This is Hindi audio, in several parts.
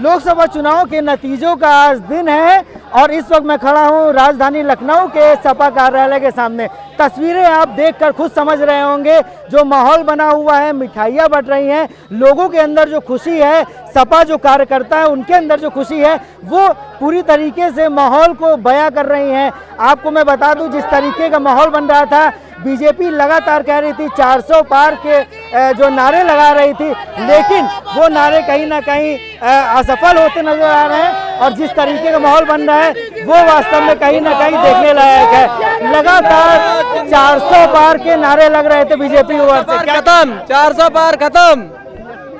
लोकसभा चुनाव के नतीजों का आज दिन है और इस वक्त मैं खड़ा हूं राजधानी लखनऊ के सपा कार्यालय के सामने। तस्वीरें आप देखकर खुद समझ रहे होंगे, जो माहौल बना हुआ है, मिठाइयां बंट रही हैं, लोगों के अंदर जो खुशी है, सपा जो कार्यकर्ता है उनके अंदर जो खुशी है वो पूरी तरीके से माहौल को बयां कर रही हैं। आपको मैं बता दूं, जिस तरीके का माहौल बन रहा था, बीजेपी लगातार कह रही थी 400 पार के जो नारे लगा रही थी, लेकिन वो नारे कहीं ना कहीं असफल होते नजर आ रहे हैं और जिस तरीके का माहौल बन रहा है वो वास्तव में कहीं ना कहीं देखने लायक है। लगातार 400 पार के नारे लग रहे थे बीजेपी ओर से। खत्म 400 पार खत्म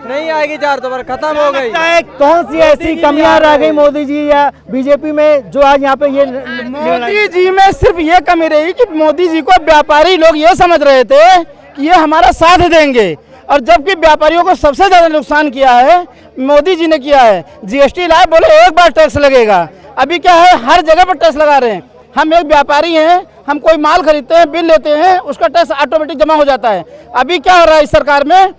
नहीं आएगी, 400 पार खत्म हो गई। कौन सी ऐसी कमियां रह गई मोदी जी या बीजेपी में जो आज यहाँ पे ये मोदी जी में सिर्फ ये कमी रही कि मोदी जी को व्यापारी लोग ये समझ रहे थे कि ये हमारा साथ देंगे, और जबकि व्यापारियों को सबसे ज्यादा नुकसान किया है मोदी जी ने किया है। जीएसटी लाए, बोले एक बार टैक्स लगेगा, अभी क्या है हर जगह पर टैक्स लगा रहे हैं। हम एक व्यापारी हैं, हम कोई माल खरीदते हैं, बिल लेते हैं, उसका टैक्स ऑटोमेटिक जमा हो जाता है। अभी क्या हो रहा है इस सरकार में,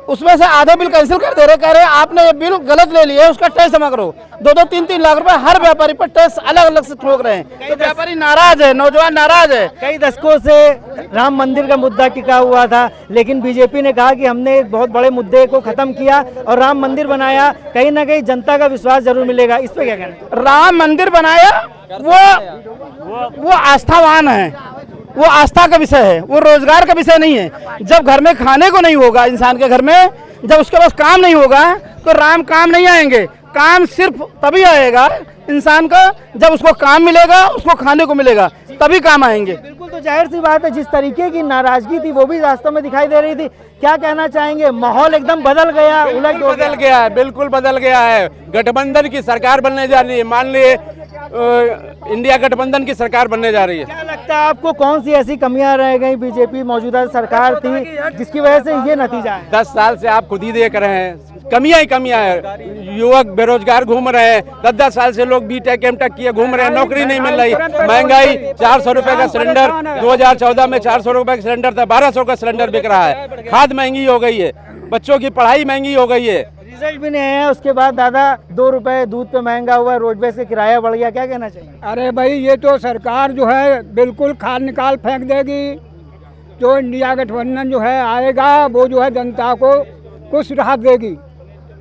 उसमें से आधे बिल कैंसिल कर दे रहे, कह रहे हैं आपने ये बिल गलत ले लिया है, उसका टैक्स जमा करो। 2-2, 3-3 लाख रुपए हर व्यापारी पर टैक्स अलग अलग से ठोक रहे हैं। तो व्यापारी नाराज है, नौजवान नाराज है। कई दशकों से राम मंदिर का मुद्दा टिका हुआ था, लेकिन बीजेपी ने कहा कि हमने एक बहुत बड़े मुद्दे को खत्म किया और राम मंदिर बनाया, कहीं ना कहीं जनता का विश्वास जरूर मिलेगा। इस पे क्या कहना? राम मंदिर बनाया, वो आस्थावान है, वो आस्था का विषय है, वो रोजगार का विषय नहीं है। जब घर में खाने को नहीं होगा इंसान के घर में, जब उसके पास काम नहीं होगा तो राम काम नहीं आएंगे। काम सिर्फ तभी आएगा इंसान का जब उसको काम मिलेगा, उसको खाने को मिलेगा, तभी काम आएंगे। बिल्कुल, तो जाहिर सी बात है जिस तरीके की नाराजगी थी वो भी वास्तव में दिखाई दे रही थी। क्या कहना चाहेंगे, माहौल एकदम बदल गया, उलट बदल गया है, बिल्कुल बदल गया है। गठबंधन की सरकार बनने जा रही है, मान लिए इंडिया गठबंधन की सरकार बनने जा रही है। क्या लगता है आपको, कौन सी ऐसी कमियां रह गई बीजेपी मौजूदा सरकार थी जिसकी वजह से ये नतीजा है? 10 साल से आप खुद ही देख रहे हैं, कमियां ही कमियां है। युवक बेरोजगार घूम रहे हैं, 10-10 साल से लोग बीटेक एमटेक किए घूम रहे हैं, नौकरी नहीं मिल रही। महंगाई, 400 रुपए का सिलेंडर, 2014 में 400 रुपए का सिलेंडर था, 1200 का सिलेंडर बिक रहा है। खाद महंगी हो गई है, बच्चों की पढ़ाई महंगी हो गई है। रिजल्ट भी नहीं है, उसके बाद दादा 2 रुपए दूध पे महंगा हुआ, रोडवेज का किराया बढ़ गया। क्या कहना चाहिए? अरे भाई, ये तो सरकार जो है बिल्कुल खाद निकाल फेंक देगी। जो इंडिया गठबंधन जो है आएगा वो जो है जनता को कुछ राहत देगी।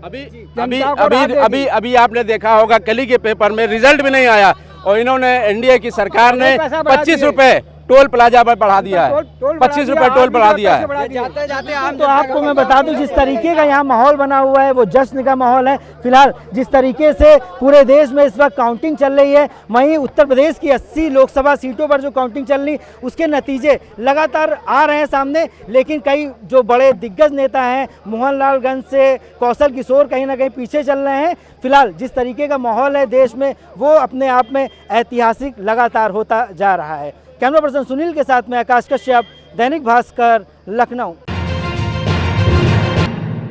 अभी आपने देखा होगा कल ही के पेपर में रिजल्ट भी नहीं आया और इन्होंने एनडीए की सरकार ने 25 रुपए टोल प्लाजा पर बढ़ा दिया है, 25 रुपए टोल बढ़ा दिया है। जाते जाते तो आपको मैं बता दूं, जिस तरीके का यहाँ माहौल बना हुआ है वो जश्न का माहौल है। फिलहाल जिस तरीके से पूरे देश में इस वक्त काउंटिंग चल रही है, वहीं उत्तर प्रदेश की 80 लोकसभा सीटों पर जो काउंटिंग चल रही उसके नतीजे लगातार आ रहे हैं सामने। लेकिन कई जो बड़े दिग्गज नेता हैं, मोहनलालगंज से कौशल किशोर, कहीं ना कहीं पीछे चल रहे हैं। फिलहाल जिस तरीके का माहौल है देश में वो अपने आप में ऐतिहासिक लगातार होता जा रहा है। कैमरा पर्सन सुनील के साथ में आकाश कश्यप, दैनिक भास्कर, लखनऊ।